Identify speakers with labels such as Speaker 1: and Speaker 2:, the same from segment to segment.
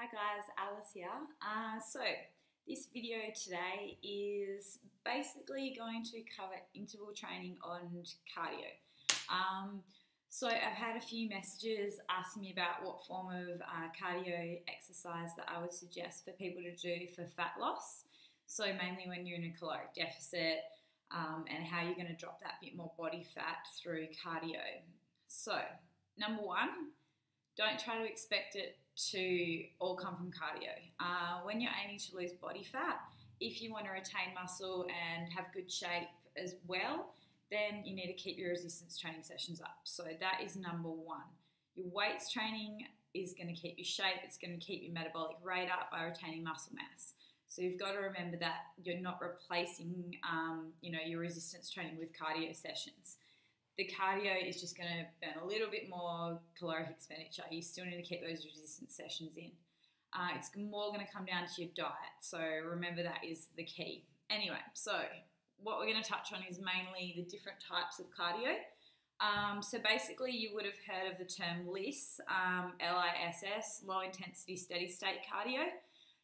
Speaker 1: Hi guys, Alice here. So this video today is basically going to cover interval training on cardio. So I've had a few messages asking me about what form of cardio exercise that I would suggest for people to do for fat loss. So mainly when you're in a caloric deficit and how you're going to drop that bit more body fat through cardio. So number one, don't try to expect it to all come from cardio. When you're aiming to lose body fat, if you want to retain muscle and have good shape as well, then you need to keep your resistance training sessions up. So that is number one. Your weights training is going to keep your shape, it's going to keep your metabolic rate up by retaining muscle mass. So you've got to remember that you're not replacing your resistance training with cardio sessions. The cardio is just going to burn a little bit more caloric expenditure. You still need to keep those resistance sessions in. It's more going to come down to your diet. So remember that is the key. Anyway, so what we're going to touch on is mainly the different types of cardio. So basically you would have heard of the term LISS, L-I-S-S, low intensity steady state cardio.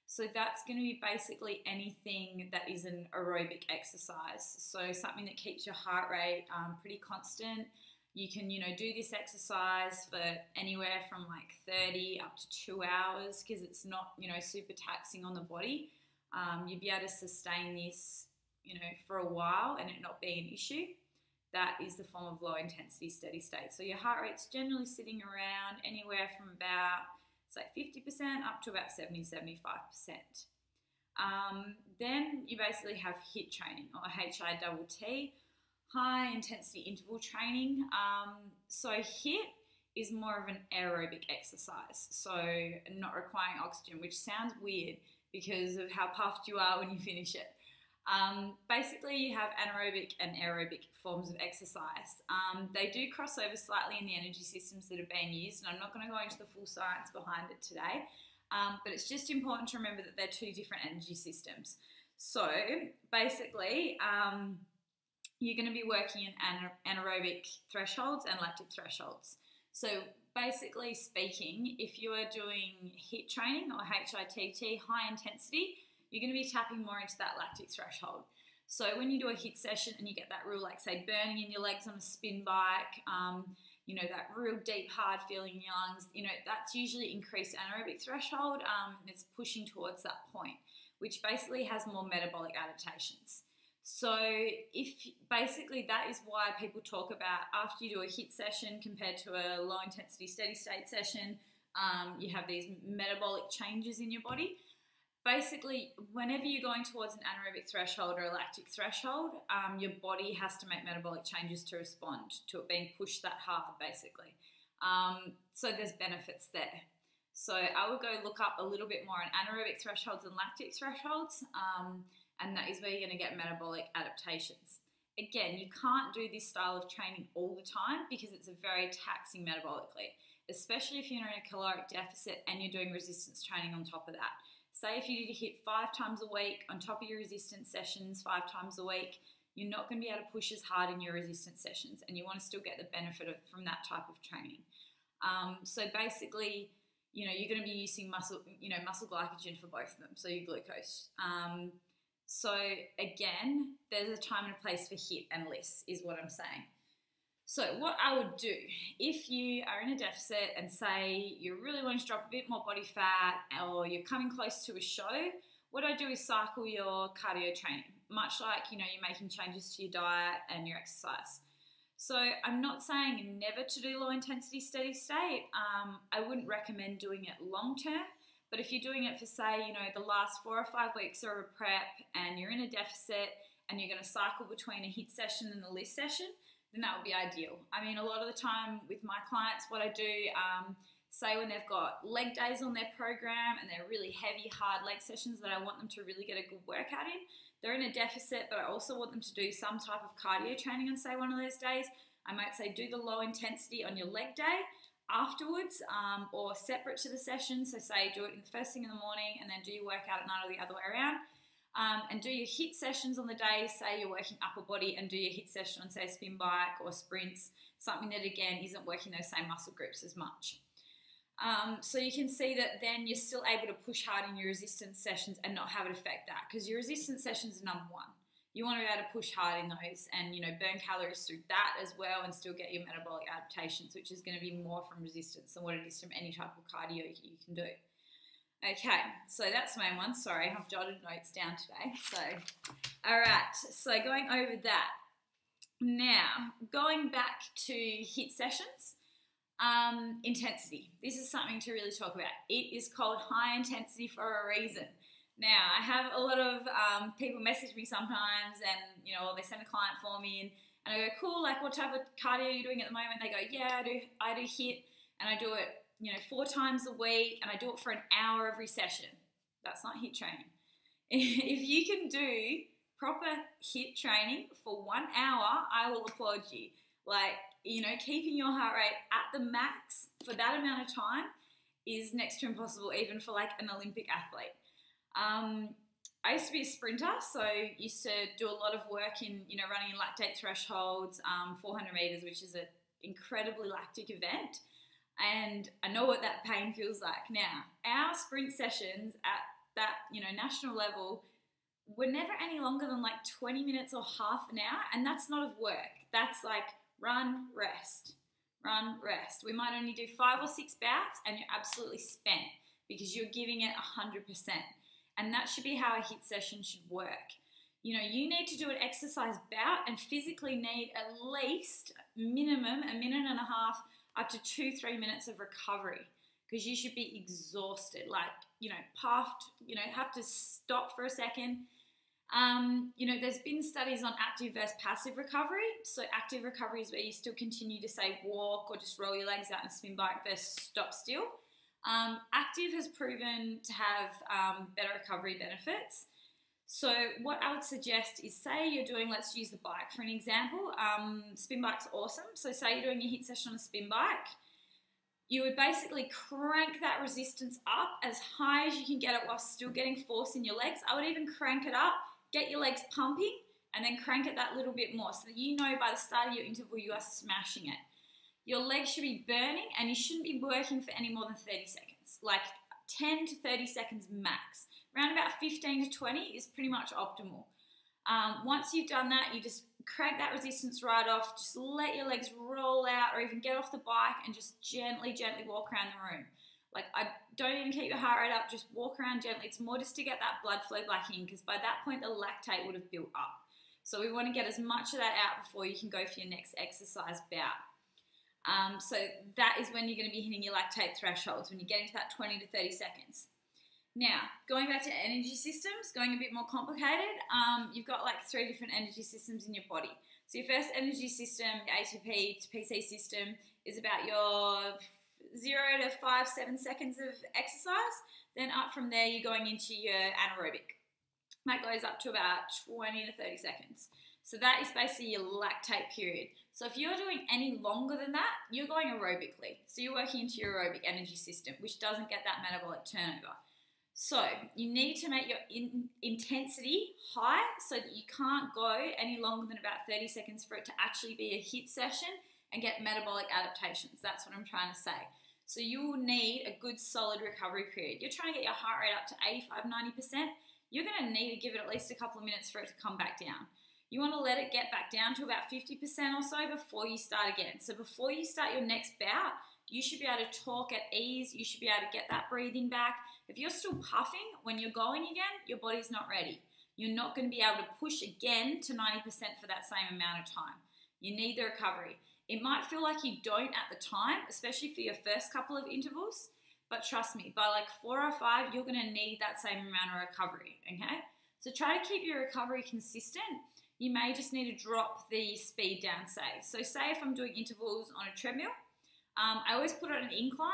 Speaker 1: So that's going to be basically anything that is an aerobic exercise. So something that keeps your heart rate pretty constant. You can, do this exercise for anywhere from like 30 up to 2 hours because it's not, super taxing on the body. You'll be able to sustain this, for a while and it not be an issue. That is the form of low intensity steady state. So your heart rate's generally sitting around anywhere from about 50% up to about 70-75%. Then you basically have HIIT training, or HIIT, high intensity interval training. So HIIT is more of an aerobic exercise, so not requiring oxygen, which sounds weird because of how puffed you are when you finish it. Basically you have anaerobic and aerobic forms of exercise. They do cross over slightly in the energy systems that are being used, and I'm not going to go into the full science behind it today, but it's just important to remember that they're two different energy systems. So basically you're going to be working in anaerobic thresholds and lactic thresholds. So basically speaking, if you are doing HIIT training or HIIT, high intensity, you're going to be tapping more into that lactic threshold. So when you do a HIIT session and you get that real, say, burning in your legs on a spin bike, that real deep, hard feeling in your lungs, that's usually increased anaerobic threshold, and it's pushing towards that point, which basically has more metabolic adaptations. So basically that is why people talk about after you do a HIIT session compared to a low intensity steady state session, you have these metabolic changes in your body. Basically, whenever you're going towards an anaerobic threshold or a lactic threshold, your body has to make metabolic changes to respond to it being pushed that hard, basically. So there's benefits there. So I would go look up a little bit more on anaerobic thresholds and lactic thresholds, and that is where you're going to get metabolic adaptations. Again, you can't do this style of training all the time because it's very taxing metabolically, especially if you're in a caloric deficit and you're doing resistance training on top of that. Say if you did a HIIT 5 times a week on top of your resistance sessions 5 times a week, you're not going to be able to push as hard in your resistance sessions, and you want to still get the benefit from that type of training. So basically, you're going to be using muscle glycogen for both of them, so your glucose. So again, there's a time and a place for HIIT and LISS is what I'm saying. So what I would do, if you are in a deficit and say you really want to drop a bit more body fat or you're coming close to a show, what I do is cycle your cardio training, much like, you're making changes to your diet and your exercise. So I'm not saying never to do low intensity steady state. I wouldn't recommend doing it long term, but if you're doing it for, say, the last 4 or 5 weeks of a prep and you're in a deficit and you're going to cycle between a HIIT session and a LISS session, then that would be ideal. I mean, a lot of the time with my clients, what I do, say when they've got leg days on their program and they're really heavy, hard leg sessions that I want them to really get a good workout in, they're in a deficit, but I also want them to do some type of cardio training on, say, one of those days. I might say do the low intensity on your leg day afterwards, or separate to the session. So say do it in the first thing in the morning and then do your workout at night or the other way around. And do your HIIT sessions on the day, say you're working upper body, and do your HIIT session on, say, a spin bike or sprints, something that, again, isn't working those same muscle groups as much. So you can see that then you're still able to push hard in your resistance sessions and not have it affect that, because your resistance sessions are number one. You want to be able to push hard in those and, you know, burn calories through that as well and still get your metabolic adaptations, which is going to be more from resistance than what it is from any type of cardio you can do. Okay, so that's the main one. Sorry, I've jotted notes down today. So, all right, so going over that. Now, going back to HIIT sessions, intensity. This is something to really talk about. It is called high intensity for a reason. Now, I have a lot of people message me sometimes and, you know, they send a client for me and I go, cool, like what type of cardio are you doing at the moment? They go, yeah, I do HIIT and I do it, you know, 4 times a week and I do it for an hour every session. That's not HIIT training. If you can do proper HIIT training for 1 hour, I will applaud you. Like, you know, keeping your heart rate at the max for that amount of time is next to impossible, even for like an Olympic athlete. I used to be a sprinter, so used to do a lot of work in, you know, running in lactate thresholds, 400 meters, which is an incredibly lactic event. And I know what that pain feels like. Now, our sprint sessions at that, you know, national level were never any longer than like 20 minutes or half an hour. And that's not of work. That's like run, rest, run, rest. We might only do 5 or 6 bouts and you're absolutely spent because you're giving it 100%. And that should be how a HIIT session should work. You know, you need to do an exercise bout and physically need at least minimum 1.5 minutes up to 2-3 minutes of recovery, because you should be exhausted, like, you know, puffed, you know, have to stop for a second. You know, there's been studies on active versus passive recovery. So active recovery is where you still continue to, say, walk or just roll your legs out in a spin bike versus stop still. Active has proven to have better recovery benefits. So what I would suggest is, say you're doing, let's use the bike for an example. Spin bike's awesome. So say you're doing a HIIT session on a spin bike. You would basically crank that resistance up as high as you can get it while still getting force in your legs. I would even crank it up, get your legs pumping, and then crank it that little bit more so that you know by the start of your interval you are smashing it. Your legs should be burning and you shouldn't be working for any more than 30 seconds, like 10 to 30 seconds max. Around about 15 to 20 is pretty much optimal. Once you've done that, you just crank that resistance right off, just let your legs roll out or even get off the bike and just gently, gently walk around the room. Like, I don't even keep your heart rate up, just walk around gently. It's more just to get that blood flow back in, because by that point the lactate would have built up. So we want to get as much of that out before you can go for your next exercise bout. So that is when you're going to be hitting your lactate thresholds, when you're getting to that 20 to 30 seconds. Now, going back to energy systems, going a bit more complicated, you've got like 3 different energy systems in your body. So your first energy system, your ATP to PC system, is about your 0 to 5-7 seconds of exercise. Then up from there, you're going into your anaerobic. That goes up to about 20 to 30 seconds. So that is basically your lactate period. So if you're doing any longer than that, you're going aerobically. So you're working into your aerobic energy system, which doesn't get that metabolic turnover. So you need to make your intensity high so that you can't go any longer than about 30 seconds for it to actually be a HIIT session and get metabolic adaptations. That's what I'm trying to say. So you will need a good solid recovery period. You're trying to get your heart rate up to 85-90%. You're going to need to give it at least a couple of minutes for it to come back down. You want to let it get back down to about 50% or so before you start again. So before you start your next bout, you should be able to talk at ease. You should be able to get that breathing back. If you're still puffing when you're going again, your body's not ready. You're not going to be able to push again to 90% for that same amount of time. You need the recovery. It might feel like you don't at the time, especially for your first couple of intervals, but trust me, by like 4 or 5, you're going to need that same amount of recovery, okay? So try to keep your recovery consistent. You may just need to drop the speed down, say. So say if I'm doing intervals on a treadmill, I always put it on an incline,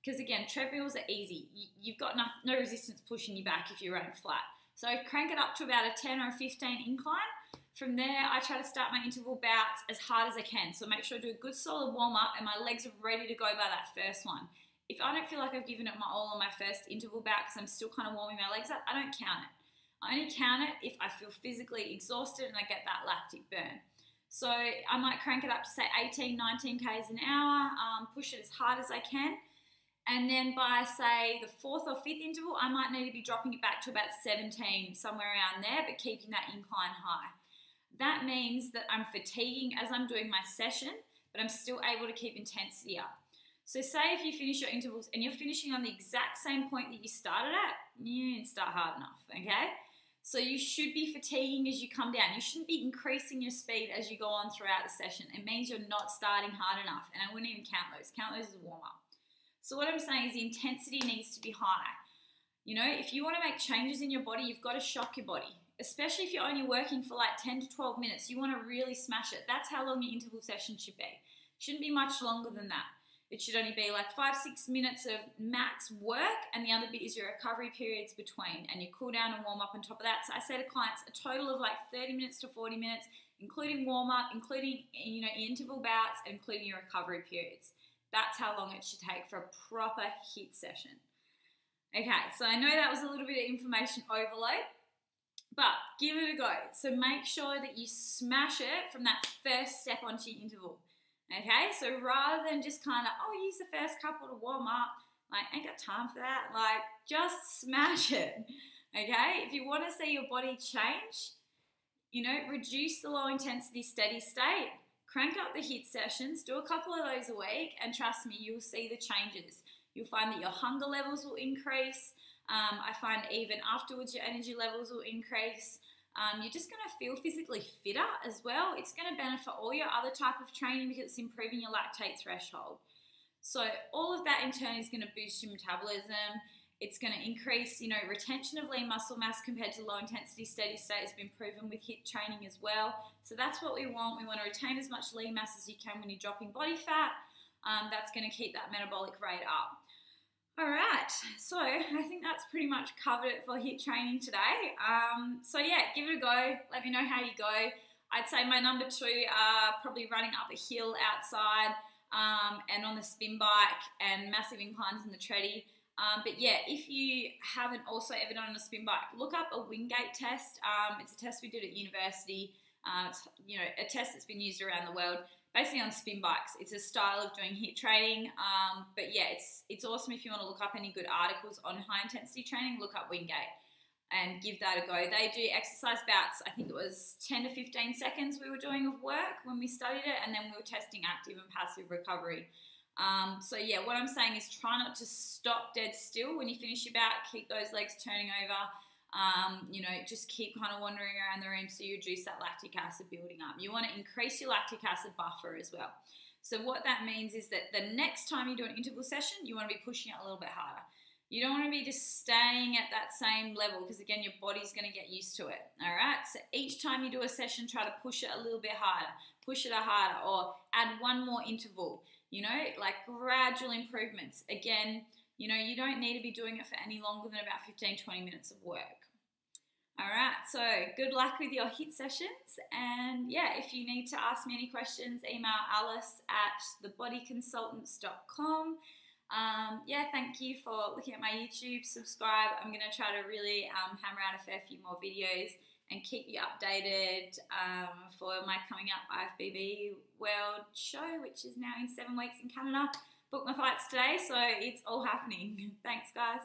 Speaker 1: because again, treadmills are easy. You've got no resistance pushing you back if you're running flat. So I crank it up to about a 10 or a 15 incline. From there, I try to start my interval bouts as hard as I can. So make sure I do a good solid warm up and my legs are ready to go by that first one. If I don't feel like I've given it my all on my first interval bout because I'm still kind of warming my legs up, I don't count it. I only count it if I feel physically exhausted and I get that lactic burn. So I might crank it up to say 18, 19 Ks an hour, push it as hard as I can. And then by, say, the 4th or 5th interval, I might need to be dropping it back to about 17, somewhere around there, but keeping that incline high. That means that I'm fatiguing as I'm doing my session, but I'm still able to keep intensity up. So say if you finish your intervals and you're finishing on the exact same point that you started at, you didn't start hard enough, okay? So you should be fatiguing as you come down. You shouldn't be increasing your speed as you go on throughout the session. It means you're not starting hard enough, and I wouldn't even count those. Count those as warm-up. So what I'm saying is the intensity needs to be high. You know, if you want to make changes in your body, you've got to shock your body. Especially if you're only working for like 10 to 12 minutes, you want to really smash it. That's how long your interval session should be. It shouldn't be much longer than that. It should only be like 5-6 minutes of max work, and the other bit is your recovery periods between, and your cool down and warm up on top of that. So I say to clients a total of like 30 minutes to 40 minutes, including warm up, including, you know, interval bouts, including your recovery periods. That's how long it should take for a proper HIIT session. Okay, so I know that was a little bit of information overload, but give it a go. So make sure that you smash it from that first step onto your interval. Okay, so rather than just kind of, oh, use the first couple to warm up, like, ain't got time for that. Like, just smash it. Okay, if you want to see your body change, you know, reduce the low intensity steady state, crank up the HIIT sessions, do a couple of those a week, and trust me, you'll see the changes. You'll find that your hunger levels will increase. I find even afterwards your energy levels will increase. You're just going to feel physically fitter as well. It's going to benefit all your other type of training because it's improving your lactate threshold. So all of that in turn is going to boost your metabolism. It's going to increase, you know, retention of lean muscle mass compared to low intensity steady state has been proven with HIIT training as well. So that's what we want. We want to retain as much lean mass as you can when you're dropping body fat. That's going to keep that metabolic rate up. All right, so I think that's pretty much covered it for HIIT training today. So yeah, give it a go. Let me know how you go. I'd say my number 2 are probably running up a hill outside and on the spin bike and massive inclines in the treadie. But yeah, if you haven't also ever done on a spin bike, look up a Wingate test. It's a test we did at university. It's, you know, a test that's been used around the world. Basically on spin bikes. It's a style of doing HIIT training, but yeah, it's awesome if you want to look up any good articles on high intensity training. Look up Wingate and give that a go. They do exercise bouts. I think it was 10 to 15 seconds we were doing of work when we studied it, and then we were testing active and passive recovery. So yeah, what I'm saying is try not to stop dead still when you finish your bout. Keep those legs turning over. You know, just keep kind of wandering around the room so you reduce that lactic acid building up. You want to increase your lactic acid buffer as well. So what that means is that the next time you do an interval session, you want to be pushing it a little bit harder. You don't want to be just staying at that same level because, again, your body's going to get used to it, all right? So each time you do a session, try to push it a little bit harder, push it harder, or add one more interval, you know, like gradual improvements. Again, you know, you don't need to be doing it for any longer than about 15-20 minutes of work. All right, so good luck with your HIIT sessions. And yeah, if you need to ask me any questions, email alice@thebodyconsultants.com. Yeah, thank you for looking at my YouTube. Subscribe. I'm going to try to really hammer out a fair few more videos and keep you updated for my coming up IFBB World Show, which is now in 7 weeks in Canada. Booked my flights today, so it's all happening. Thanks, guys.